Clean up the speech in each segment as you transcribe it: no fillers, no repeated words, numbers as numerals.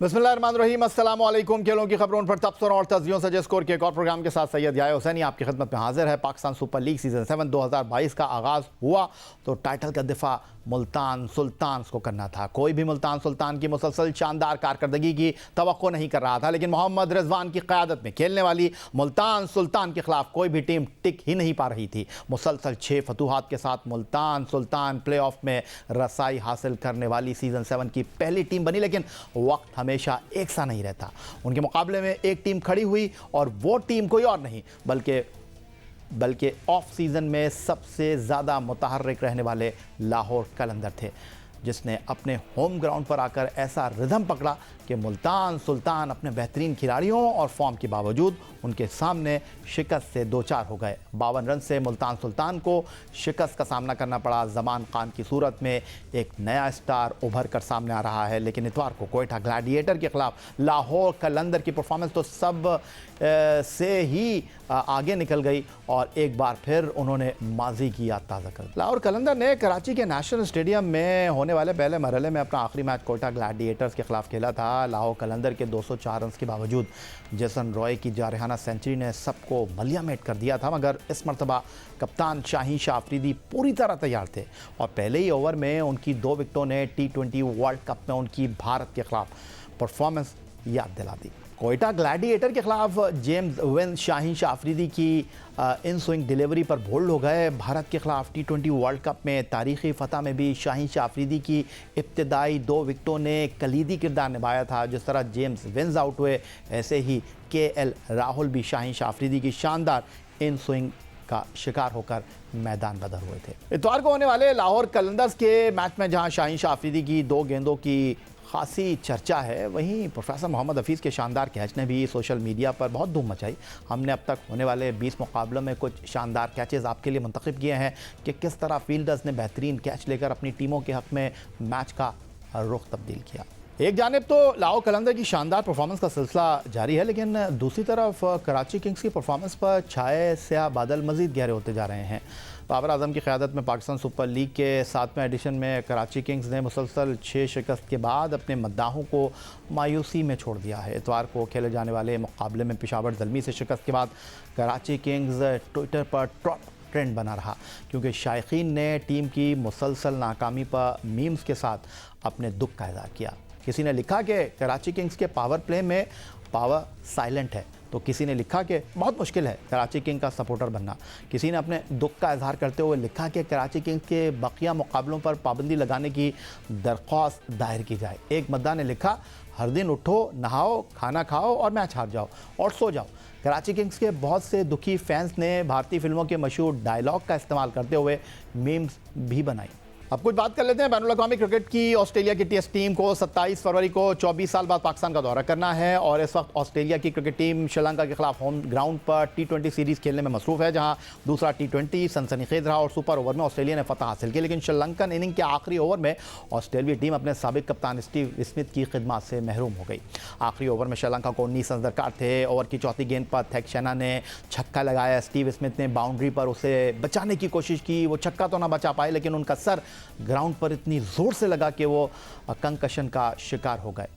बिस्मिल्लाहिर्रहमानिर्रहीम, अस्सलाम वालेकुम। खेलों की खबरों पर तबसर और तजियों से स्कोर के एक और प्रोग्राम के साथ सैयद याया हुसैनी आपकी खिदमत में हाजिर है। पाकिस्तान सुपर लीग सीजन 7 2022 का आगाज़ हुआ तो टाइटल का दिफा मुल्तान सुल्तान को करना था। कोई भी मुल्तान सुल्तान की मुसलसल शानदार कारकर्दगी की तवक्को नहीं कर रहा था, लेकिन मोहम्मद रिजवान की क़यादत में खेलने वाली मुल्तान सुल्तान के खिलाफ कोई भी टीम टिक ही नहीं पा रही थी। मुसलसल 6 फतूहात के साथ मुल्तान सुल्तान प्ले ऑफ में रसाई हासिल करने वाली सीजन 7 की पहली टीम बनी, लेकिन वक्त हमेशा एक सा नहीं रहता। उनके मुकाबले में एक टीम खड़ी हुई और वो टीम कोई और नहीं बल्कि ऑफ सीज़न में सबसे ज़्यादा मुतहर्रिक रहने वाले लाहौर कलंदर थे, जिसने अपने होम ग्राउंड पर आकर ऐसा रिदम पकड़ा कि मुल्तान सुल्तान अपने बेहतरीन खिलाड़ियों और फॉर्म के बावजूद उनके सामने शिकस्त से दो चार हो गए। 52 रन से मुल्तान सुल्तान को शिकस्त का सामना करना पड़ा। जमान खान की सूरत में एक नया स्टार उभर कर सामने आ रहा है, लेकिन इतवार को कोयटा ग्लैडिएटर के खिलाफ लाहौर कलंदर की परफॉर्मेंस तो सब से ही आगे निकल गई और एक बार फिर उन्होंने माजी की याद ताज़ा कर दी। लाहौर कलंदर ने कराची के नेशनल स्टेडियम में होने वाले पहले मरहले में अपना आखिरी मैच कोयटा ग्लैडिएटर्स के खिलाफ खेला था। लाहौर कलंदर के 204 रन के बावजूद जेसन रॉय की जारहाना सेंचुरी ने सबको मलियामेट कर दिया था, मगर इस मरतबा कप्तान शाहीन शाह अफरीदी पूरी तरह तैयार थे और पहले ही ओवर में उनकी 2 विकेटों ने T20 वर्ल्ड कप में उनकी भारत के खिलाफ परफॉर्मेंस याद दिला दी। कोयटा ग्लैडिएटर के खिलाफ जेम्स विन शाहीन शाह अफरीदी की इन स्विंग डिलीवरी पर बोल्ड हो गए। भारत के खिलाफ T20 वर्ल्ड कप में तारीखी फतह में भी शाहीन शाह अफरीदी की इब्तदाई 2 विकेटों ने कलीदी किरदार निभाया था। जिस तरह जेम्स विन्स आउट हुए, ऐसे ही KL राहुल भी शाहीन शाह अफरीदी की शानदार इन स्विंग का शिकार होकर मैदान बदर हुए थे। इतवार को होने वाले लाहौर कलंदर्स के मैच में जहां शाहीन शाह अफरीदी की 2 गेंदों की खासी चर्चा है, वहीं प्रोफेसर मोहम्मद हफीज़ के शानदार कैच ने भी सोशल मीडिया पर बहुत धूम मचाई। हमने अब तक होने वाले 20 मुकाबलों में कुछ शानदार कैचेस आपके लिए मुंतखब किए हैं कि किस तरह फील्डर्स ने बेहतरीन कैच लेकर अपनी टीमों के हक़ में मैच का रुख तब्दील किया। एक जानिब तो लाहौर कलंदर की शानदार परफॉर्मेंस का सिलसिला जारी है, लेकिन दूसरी तरफ कराची किंग्स की परफॉर्मेंस पर छाए स्याह बादल मज़ीद गहरे होते जा रहे हैं। बाबर आजम की क़यादत में पाकिस्तान सुपर लीग के 7वें एडिशन में कराची किंग्स ने मुसलसल 6 शिकस्त के बाद अपने मद्दाहों को मायूसी में छोड़ दिया है। इतवार को खेले जाने वाले मुकाबले में पेशावर ज़ल्मी से शिकस्त के बाद कराची किंग्स ट्विटर पर टॉप ट्रेंड बना रहा, क्योंकि शायकीन ने टीम की मुसलसल नाकामी पर मीम्स के साथ अपने दुख का इज़हार किया। किसी ने लिखा कि कराची किंग्स के पावर प्ले में पावर साइलेंट है, तो किसी ने लिखा कि बहुत मुश्किल है कराची किंग का सपोर्टर बनना। किसी ने अपने दुख का इजहार करते हुए लिखा कि कराची किंग्स के बकिया मुकाबलों पर पाबंदी लगाने की दरख्वास्त दायर की जाए। एक मद्दा ने लिखा, हर दिन उठो, नहाओ, खाना खाओ और मैच हार जाओ और सो जाओ। कराची किंग्स के बहुत से दुखी फैंस ने भारतीय फिल्मों के मशहूर डायलॉग का इस्तेमाल करते हुए मीम्स भी बनाई। अब कुछ बात कर लेते हैं बैनुल-अक़वामी क्रिकेट की। ऑस्ट्रेलिया की टेस्ट टीम को 27 फरवरी को 24 साल बाद पाकिस्तान का दौरा करना है और इस वक्त ऑस्ट्रेलिया की क्रिकेट टीम श्रीलंका के खिलाफ होम ग्राउंड पर T20 सीरीज़ खेलने में मसरूफ़ है, जहां दूसरा T20 सनसनीखेज रहा और सुपर ओवर में ऑस्ट्रेलिया ने फतह हासिल की। लेकिन श्रीलंकन इनिंग के आखिरी ओवर में ऑस्ट्रेलियाई टीम अपने साबिक कप्तान स्टीव स्मिथ की खिदमत से महरूम हो गई। आखिरी ओवर में श्रीलंका को 19 रन दरकार थे। ओवर की चौथी गेंद पर थेक्शेना ने छक्का लगाया। स्टीव स्मिथ ने बाउंड्री पर उसे बचाने की कोशिश की। वो छक्का तो ना बचा पाए, लेकिन उनका सर ग्राउंड पर इतनी जोर से लगा कि वो कंकशन का शिकार हो गए।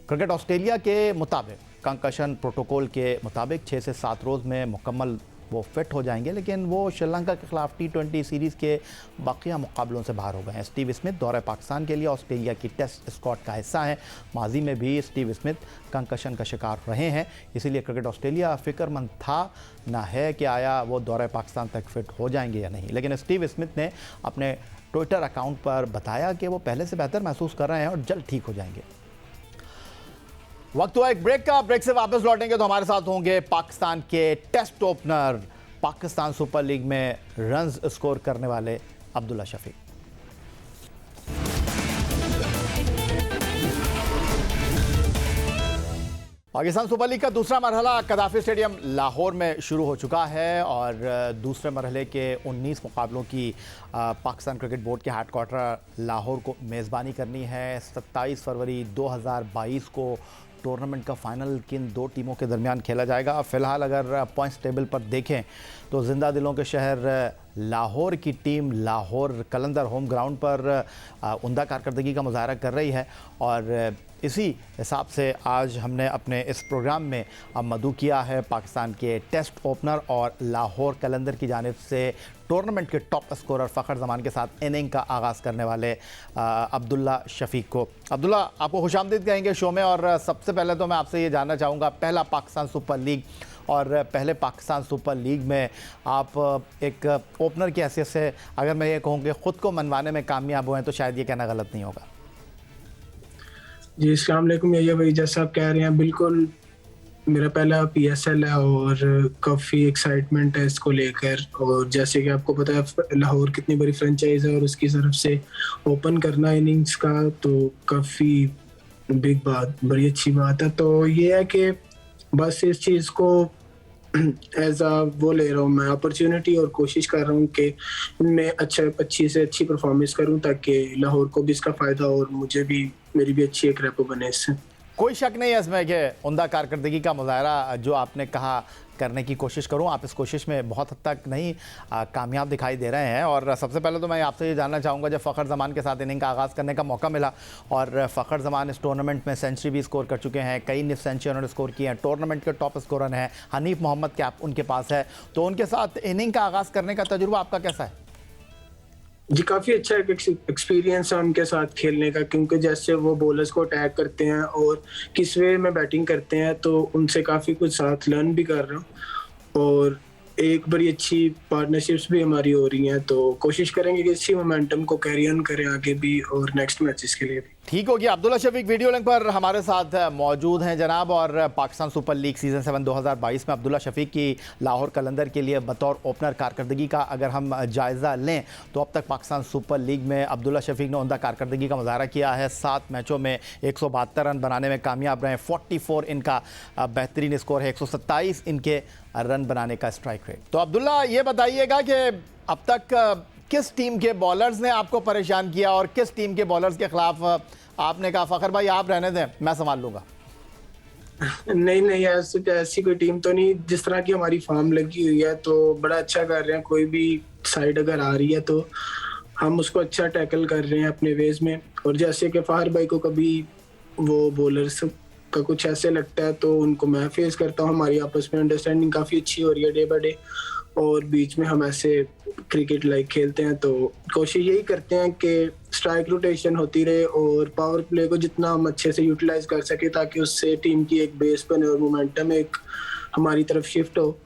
क्रिकेट ऑस्ट्रेलिया के मुताबिक कंकशन प्रोटोकॉल के मुताबिक 6 से 7 रोज़ में मुकम्मल वो फिट हो जाएंगे, लेकिन वो श्रीलंका के खिलाफ T20 सीरीज़ के बाकिया मुकाबलों से बाहर हो गए हैं। स्टीव स्मिथ दौरे पाकिस्तान के लिए ऑस्ट्रेलिया की टेस्ट स्क्वाड का हिस्सा है। माजी में भी स्टीव स्मिथ कंकशन का शिकार रहे हैं, इसीलिए क्रिकेट ऑस्ट्रेलिया फ़िक्रमंद था ना है कि आया वो दौरे पाकिस्तान तक फिट हो जाएंगे या नहीं। लेकिन स्टीव स्मिथ ने अपने ट्विटर अकाउंट पर बताया कि वो पहले से बेहतर महसूस कर रहे हैं और जल्द ठीक हो जाएंगे। वक्त हुआ एक ब्रेक का। ब्रेक से वापस लौटेंगे तो हमारे साथ होंगे पाकिस्तान के test opener, Pakistan Super League में रन्स स्कोर करने वाले अब्दुल्ला शफीक। पाकिस्तान सुपर लीग का दूसरा मरहला कदाफी स्टेडियम लाहौर में शुरू हो चुका है और दूसरे मरहले के 19 मुकाबलों की पाकिस्तान क्रिकेट बोर्ड के हेडक्वार्टर लाहौर को मेज़बानी करनी है। 27 फरवरी 2022 को टूर्नामेंट का फाइनल किन 2 टीमों के दरमियान खेला जाएगा। फ़िलहाल अगर पॉइंट्स टेबल पर देखें तो जिंदा दिलों के शहर लाहौर की टीम लाहौर कलंदर होम ग्राउंड पर उम्दा कारकर्दगी का मुजाहरा कर रही है और इसी हिसाब से आज हमने अपने इस प्रोग्राम में अब मदऊ किया है पाकिस्तान के टेस्ट ओपनर और लाहौर कलंदर की जानिब से टूर्नामेंट के टॉप स्कोरर फ़खर ज़मान के साथ इनिंग का आगाज़ करने वाले अब्दुल्ला शफीक को। अब्दुल्ला, आपको खुशामदीद कहेंगे शो में। और सबसे पहले तो मैं आपसे ये जानना चाहूँगा, पहला पाकिस्तान सुपर लीग और पहले पाकिस्तान सुपर लीग में आप एक ओपनर की हैसियत से अगर मैं ये कहूँ कि ख़ुद को मनवाने में कामयाब हुए हैं तो शायद ये कहना गलत नहीं होगा। जी, अस्सलाम वालेकुम यैया भाई, जैसा आप कह रहे हैं बिल्कुल मेरा पहला पीएसएल है और काफ़ी एक्साइटमेंट है इसको लेकर। और जैसे कि आपको पता है लाहौर कितनी बड़ी फ्रेंचाइज है और उसकी तरफ से ओपन करना इनिंग्स का तो काफ़ी बिग बात, बड़ी अच्छी बात है। तो ये है कि बस इस चीज़ को एज आ वो ले रहा हूँ मैं अपॉर्चुनिटी और कोशिश कर रहा हूँ कि मैं अच्छी से अच्छी परफॉर्मेंस करूँ ताकि लाहौर को भी इसका फ़ायदा और मुझे भी, मेरी भी अच्छी एक रेपो बने इससे। कोई शक नहीं है इसमें कि उम्दा कारकर्दगी का मुजाहरा जो आपने कहा करने की कोशिश करूं, आप इस कोशिश में बहुत हद तक नहीं कामयाब दिखाई दे रहे हैं। और सबसे पहले तो मैं आपसे ये जानना चाहूँगा, जब फ़खर ज़मान के साथ इनिंग का आगाज़ करने का मौका मिला और फ़खर ज़मान इस टूर्नामेंट में सेंचुरी भी स्कोर कर चुके हैं, कई निफ सेंचुरी उन्होंने स्कोर किए हैं, टूर्नामेंट के टॉप स्कोरर हैं, हनीफ मोहम्मद कैप उनके पास है, तो उनके साथ इनिंग का आगाज़ करने का तजुर्बा आपका कैसा है? जी, काफ़ी अच्छा एक एक्सपीरियंस है उनके साथ खेलने का, क्योंकि जैसे वो बॉलर्स को अटैक करते हैं और किस वे में बैटिंग करते हैं तो उनसे काफ़ी कुछ साथ लर्न भी कर रहा हूँ और एक बड़ी अच्छी पार्टनरशिप्स भी हमारी हो रही हैं। तो कोशिश करेंगे कि इसी मोमेंटम को कैरी ऑन करें आगे भी और नेक्स्ट मैचेस के लिए भी। ठीक हो गया। अब्दुल्ला शफीक वीडियो लिंक पर हमारे साथ मौजूद हैं जनाब। और पाकिस्तान सुपर लीग सीज़न 7 2022 में अब्दुल्ला शफीक की लाहौर कलंदर के लिए बतौर ओपनर कारकर्दगी का अगर हम जायज़ा लें तो अब तक पाकिस्तान सुपर लीग में अब्दुल्ला शफीक ने उम्दा कारकर्दगी का मुजाहरा किया है। 7 मैचों में 172 रन बनाने में कामयाब रहे, 44 इनका बेहतरीन स्कोर है, 127 इनके रन बनाने का स्ट्राइक रेट। तो अब्दुल्ला, ये बताइएगा कि अब तक किस टीम के बॉलर्स ने आपको परेशान किया और किस टीम के बॉलर्स के खिलाफ आपने कहा फ़खर भाई आप रहने दें, मैं संभाल लूंगा? नहीं नहीं, ऐसी कोई टीम तो नहीं। जिस तरह की हमारी फॉर्म लगी हुई है तो बड़ा अच्छा कर रहे हैं। कोई भी साइड अगर आ रही है तो हम उसको अच्छा टैकल कर रहे हैं अपने वेज में। और जैसे कि फ़ाहर भाई को कभी वो बॉलर्स का कुछ ऐसे लगता है तो उनको मैं फेस करता हूँ। हमारी आपस में अंडरस्टैंडिंग काफ़ी अच्छी हो रही है डे बाय डे और बीच में हम ऐसे क्रिकेट लाइक खेलते हैं। तो कोशिश यही करते हैं कि स्ट्राइक रोटेशन होती रहे और पावर प्ले को जितना हम अच्छे से यूटिलाइज कर सके ताकि उससे टीम की एक बेस बने और मोमेंटम एक हमारी तरफ शिफ्ट हो।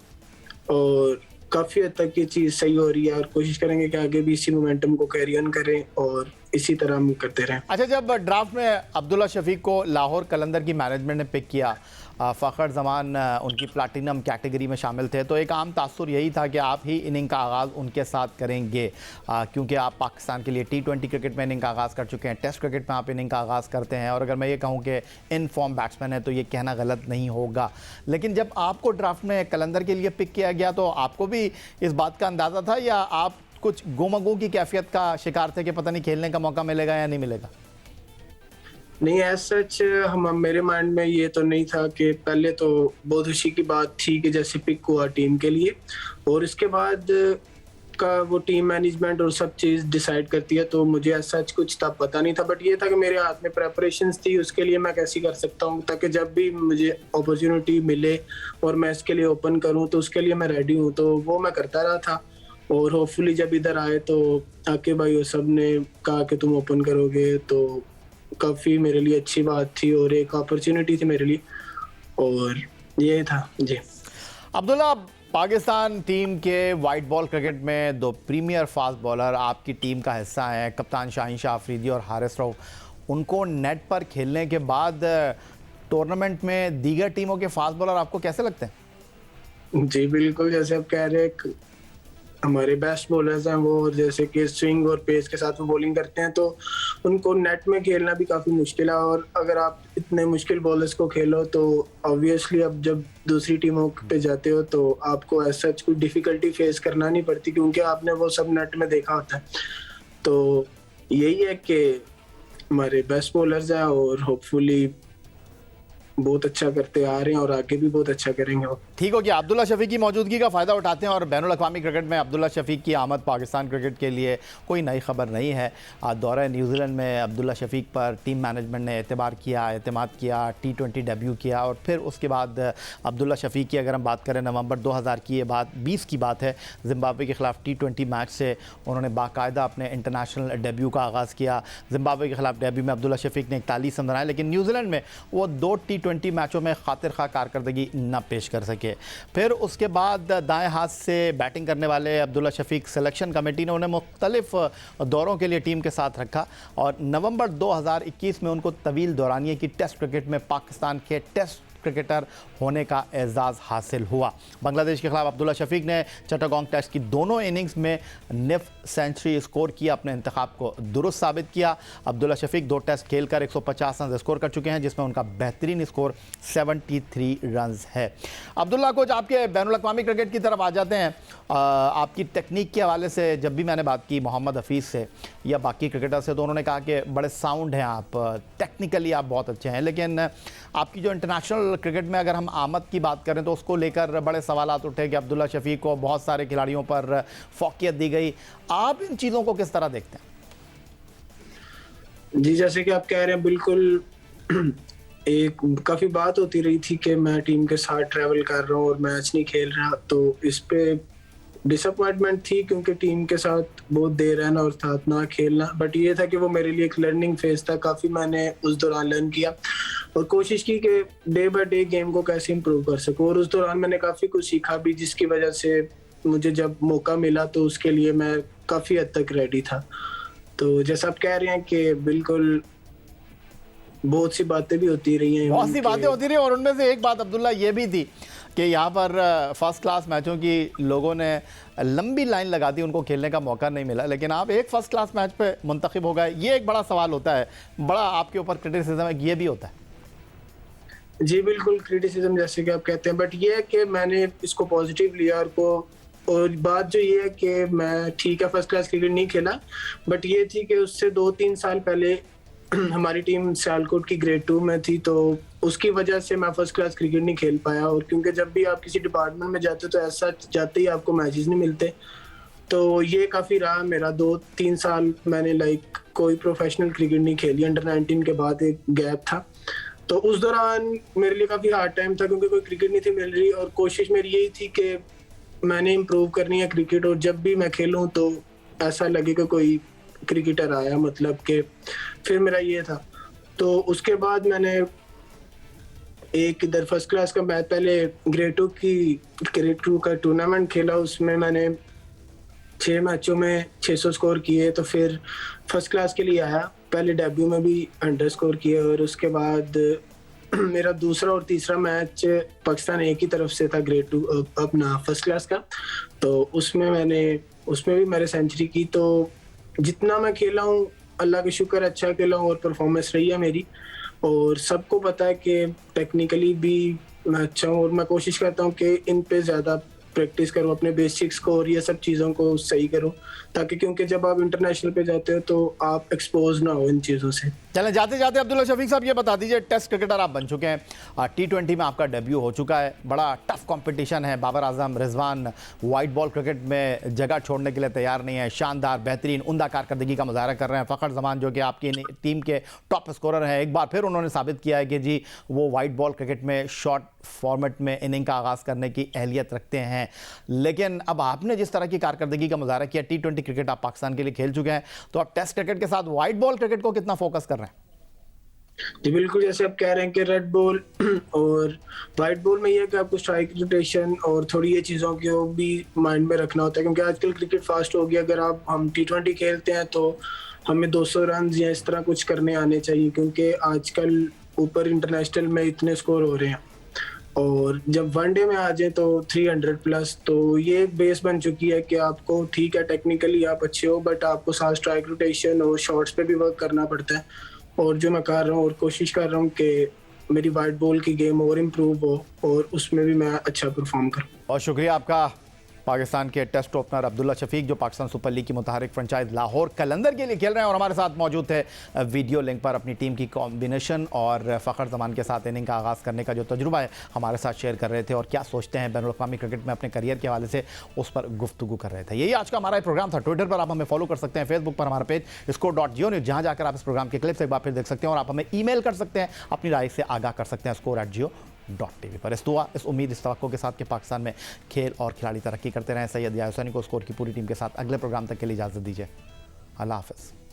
और काफ़ी हद तक ये चीज़ सही हो रही है और कोशिश करेंगे कि आगे भी इसी मोमेंटम को कैरी ऑन करें और इसी तरह हम करते रहें। अच्छा, जब ड्राफ्ट में अब्दुल्ला शफीक को लाहौर कलंदर की मैनेजमेंट ने पिक किया, फ़खर ज़मान उनकी प्लाटिनम कैटेगरी में शामिल थे, तो एक आम तासुर यही था कि आप ही इनिंग का आगाज़ उनके साथ करेंगे क्योंकि आप पाकिस्तान के लिए T20 क्रिकेट में इनिंग का आगाज़ कर चुके हैं, टेस्ट क्रिकेट में आप इनिंग का आगाज़ करते हैं। और अगर मैं ये कहूँ कि इन फॉर्म बैट्समैन है तो ये कहना गलत नहीं होगा। लेकिन जब आपको ड्राफ्ट में कलंदर के लिए पिक किया गया तो आपको भी इस बात का अंदाज़ा था या आप कुछ गुमगू की कैफियत का शिकार थे कि पता नहीं खेलने का मौका मिलेगा या नहीं मिलेगा? नहीं, एज सच मेरे माइंड में ये तो नहीं था कि पहले तो बहुत खुशी की बात थी कि जैसे पिक हुआ टीम के लिए और इसके बाद का वो टीम मैनेजमेंट और सब चीज़ डिसाइड करती है। तो मुझे एज सच कुछ तब पता नहीं था, बट ये था कि मेरे हाथ में प्रेपरेशंस थी, उसके लिए मैं कैसी कर सकता हूँ ताकि जब भी मुझे अपॉर्चुनिटी मिले और मैं इसके लिए ओपन करूँ तो उसके लिए मैं रेडी हूँ। तो वो मैं करता रहा था और होपफुली जब इधर आए तो आके भाई वो सब ने कहा कि तुम ओपन करोगे तो काफ़ी मेरे लिए अच्छी बात थी और एक अपॉर्चुनिटी थी मेरे लिए और ये था। जी अब्दुल्ला, पाकिस्तान टीम के वाइट बॉल क्रिकेट में 2 प्रीमियर फास्ट बॉलर आपकी टीम का हिस्सा हैं, कप्तान शाहीन शाह अफरीदी और हारिस रऊफ। उनको नेट पर खेलने के बाद टूर्नामेंट में दीगर टीमों के फास्ट बॉलर आपको कैसे लगते हैं? जी बिल्कुल, जैसे आप कह रहे हैं हमारे बेस्ट बॉलर्स हैं वो, जैसे कि स्विंग और पेस के साथ वो बॉलिंग करते हैं तो उनको नेट में खेलना भी काफ़ी मुश्किल है। और अगर आप इतने मुश्किल बॉलर्स को खेलो तो ऑब्वियसली अब जब दूसरी टीमों पे जाते हो तो आपको ऐसा कोई डिफ़िकल्टी फेस करना नहीं पड़ती क्योंकि आपने वो सब नेट में देखा होता है। तो यही है कि हमारे बेस्ट बॉलर्स हैं और होपफुली बहुत अच्छा करते आ रहे हैं और आगे भी बहुत अच्छा करेंगे वो। ठीक हो गया, अब्दुल्ला शफीक की मौजूदगी का फ़ायदा उठाते हैं और बैनुल अक़वामी क्रिकेट में अब्दुल्ला शफीक की आमद पाकिस्तान क्रिकेट के लिए कोई नई खबर नहीं है। दौरे न्यूजीलैंड में अब्दुल्ला शफीक पर टीम मैनेजमेंट ने एतबार किया, एतमाद किया, T20 डेब्यू किया और फिर उसके बाद अब्दुल्ला शफीक की अगर हम बात करें नवंबर 2020 की बात है, जिम्बाब्वे के ख़िलाफ़ T20 मैच से उन्होंने बाकायदा अपने इंटरनेशनल डेब्यू का आगाज़ किया। जिम्बाब्वे के ख़िलाफ़ डेब्यू में अब्दुल्ला शफीक ने 41 रन बनाए, लेकिन न्यूजीलैंड में वो 2 T20 मैचों में खातिर खा कारकर्दगी न पेश कर सके। फिर उसके बाद दाएं हाथ से बैटिंग करने वाले अब्दुल्ला शफीक सिलेक्शन कमेटी ने उन्हें मुख्तलिफ दौरों के लिए टीम के साथ रखा और नवंबर 2021 में उनको तवील दौरानिए की टेस्ट क्रिकेट में पाकिस्तान के टेस्ट क्रिकेटर होने का एजाज़ हासिल हुआ। बांग्लादेश के खिलाफ अब्दुल्ला शफीक ने चट्टागोंग टेस्ट की दोनों इनिंग्स में निफ सेंचुरी स्कोर किया, अपने इंतखाब को दुरुस्त साबित किया। अब्दुल्ला शफीक 2 टेस्ट खेलकर 150 रन स्कोर कर चुके हैं, जिसमें उनका बेहतरीन स्कोर 73 रन है। अब्दुल्ला कोच, आपके बैनुल अक़वामी क्रिकेट की तरफ आ जाते हैं। आपकी टेक्निक के हवाले से जब भी मैंने बात की मोहम्मद हफीज़ से या बाकी क्रिकेटर से, तो उन्होंने कहा कि बड़े साउंड हैं आप, टेक्निकली आप बहुत अच्छे हैं, लेकिन आपकी जो इंटरनेशनल क्रिकेट में अगर हम आमद की बात करें तो उसको लेकर बड़े सवालात उठे कि अब्दुल्ला शफीक को बहुत सारे खिलाड़ियों पर फौकियत दी गई। आप इन चीज़ों को किस तरह देखते हैं? जी, जैसे कि आप कह रहे हैं, बिल्कुल एक काफी बात होती रही थी कि मैं टीम के साथ ट्रैवल कर रहा हूँ और मैच नहीं खेल रहा, तो इस पे डिसअपॉइंटमेंट थी क्योंकि टीम के साथ बहुत देर रहना और साथ ना खेलना। बट ये था कि वो मेरे लिए एक लर्निंग फेज था, काफ़ी मैंने उस दौरान लर्न किया और कोशिश की कि डे बाय डे गेम को कैसे इम्प्रूव कर सकूं। और उस दौरान मैंने काफ़ी कुछ सीखा भी, जिसकी वजह से मुझे जब मौका मिला तो उसके लिए मैं काफ़ी हद तक रेडी था। तो जैसा आप कह रहे हैं कि बिल्कुल बहुत सी बातें भी होती रही हैं, बहुत सी बातें होती रही और उनमें से एक बात अब्दुल्ला ये भी थी कि यहाँ पर फर्स्ट क्लास मैचों की लोगों ने लंबी लाइन लगा दी, उनको खेलने का मौका नहीं मिला, लेकिन आप एक फर्स्ट क्लास मैच पे मुंतखब हो गए। ये एक बड़ा सवाल होता है, बड़ा आपके ऊपर क्रिटिसिज्म है, ये भी होता है। जी बिल्कुल, क्रिटिसिज्म जैसे कि आप कहते हैं, बट ये है कि मैंने इसको पॉजिटिव लिया और बात जो ये है कि मैं ठीक है फर्स्ट क्लास क्रिकेट नहीं खेला, बट ये थी कि उससे 2-3 साल पहले हमारी टीम सियालकोट की ग्रेड 2 में थी, तो उसकी वजह से मैं फर्स्ट क्लास क्रिकेट नहीं खेल पाया। और क्योंकि जब भी आप किसी डिपार्टमेंट में जाते हो तो ऐसा जाते ही आपको मैचेस नहीं मिलते, तो ये काफ़ी रहा मेरा 2-3 साल मैंने कोई प्रोफेशनल क्रिकेट नहीं खेली। अंडर 19 के बाद एक गैप था, तो उस दौरान मेरे लिए काफ़ी हार्ड टाइम था क्योंकि कोई क्रिकेट नहीं थी मिल रही और कोशिश मेरी यही थी कि मैंने इम्प्रूव करनी है क्रिकेट और जब भी मैं खेलूं तो ऐसा लगे कि कोई क्रिकेटर आया, मतलब कि फिर मेरा ये था। तो उसके बाद मैंने एक इधर फर्स्ट क्लास का मैच, पहले ग्रेड 2 का टूर्नामेंट खेला, उसमें मैंने 6 मैचों में 600 स्कोर किए, तो फिर फर्स्ट क्लास के लिए आया। पहले डेब्यू में भी अंडर स्कोर किए और उसके बाद मेरा दूसरा और तीसरा मैच पाकिस्तान ए की तरफ से था ग्रेड 2 अपना फर्स्ट क्लास का, तो उसमें भी मैंने सेंचुरी की। तो जितना मैं खेला हूँ अल्लाह का शुक्र अच्छा खेला हूँ और परफॉर्मेंस रही है मेरी, और सबको पता है कि टेक्निकली भी मैं अच्छा हूँ और मैं कोशिश करता हूँ कि इन पे ज़्यादा प्रैक्टिस करूँ, अपने बेसिक्स को और ये सब चीज़ों को सही करूँ, ताकि क्योंकि जब आप इंटरनेशनल पे जाते हो तो आप एक्सपोज ना हो इन चीज़ों से। चलें, जाते जाते अब्दुल्ला शफीक साहब ये बता दीजिए, टेस्ट क्रिकेटर आप बन चुके हैं, T20 में आपका डेब्यू हो चुका है, बड़ा टफ कंपटीशन है, Babar Azam, Rizwan white ball cricket में जगह छोड़ने के लिए तैयार नहीं है, शानदार बेहतरीन उम्दा कारकर्दगी का मुजाहरा कर रहे हैं। फ़खर जमान जो कि आपकी टीम के टॉप स्कोरर हैं, एक बार फिर उन्होंने साबित किया है कि जी वो वाइट बॉल क्रिकेट में शॉर्ट फॉर्मेट में इनिंग का आगाज़ करने की अहलियत रखते हैं। लेकिन अब आपने जिस तरह की कारकर्दगी का मुजाहरा किया, T20 क्रिकेट आप पाकिस्तान के लिए खेल चुके हैं, तो आप टेस्ट क्रिकेट के साथ वाइट बॉल क्रिकेट को कितना फोकस कर रहे हैं? जी बिल्कुल, जैसे आप कह रहे हैं कि रेड बॉल और वाइट बॉल में ये है कि आपको स्ट्राइक रोटेशन और थोड़ी ये चीज़ों को भी माइंड में रखना होता है, क्योंकि आजकल क्रिकेट फास्ट हो गया। अगर हम T20 खेलते हैं तो हमें 200 रन या इस तरह कुछ करने आने चाहिए, क्योंकि आजकल ऊपर इंटरनेशनल में इतने स्कोर हो रहे हैं, और जब वनडे में आ जाए तो 300 प्लस। तो ये एक बेस बन चुकी है कि आपको ठीक है टेक्निकली आप अच्छे हो, बट आपको साथ स्ट्राइक रोटेशन और शॉट्स पे भी वर्क करना पड़ता है, और जो मैं कर रहा हूँ और कोशिश कर रहा हूँ कि मेरी वाइट बॉल की गेम और इम्प्रूव हो और उसमें भी मैं अच्छा परफॉर्म करूँ। बहुत शुक्रिया आपका पाकिस्तान के टेस्ट ओपनर अब्दुल्ला शफीक जो पाकिस्तान सुपर लीग की मुतहरिक फ्रेंचाइज लाहौर कलंदर के लिए खेल रहे हैं और हमारे साथ मौजूद थे वीडियो लिंक पर अपनी टीम की कॉम्बिनेशन और फ़खर जमान के साथ इनिंग का आगाज़ करने का जो तजुर्बा है हमारे साथ शेयर कर रहे थे और क्या सोचते हैं बैनुल अक़वामी क्रिकेट में अपने करियर के हवाले से उस पर गुफ्तगू कर रहे थे। यही आज का हमारा प्रोग्राम था। ट्विटर पर आप हमें फॉलो कर सकते हैं, फेसबुक पर हमारा पेज score.geo न्यूज़, जहाँ जाकर आप इस प्रोग्राम के क्लिप्स एक बार फिर देख सकते हैं और आप हमें ईमेल कर सकते हैं, अपनी राय से आगाह कर सकते हैं score@geo.tv पर। इस दुआ, इस उम्मीद, इस तवक्को के साथ कि पाकिस्तान में खेल और खिलाड़ी तरक्की करते रहें। सैयद याहिया हुसैनी को स्कोर की पूरी टीम के साथ अगले प्रोग्राम तक के लिए इजाज़त दीजिए। अल्लाह हाफ़िज़।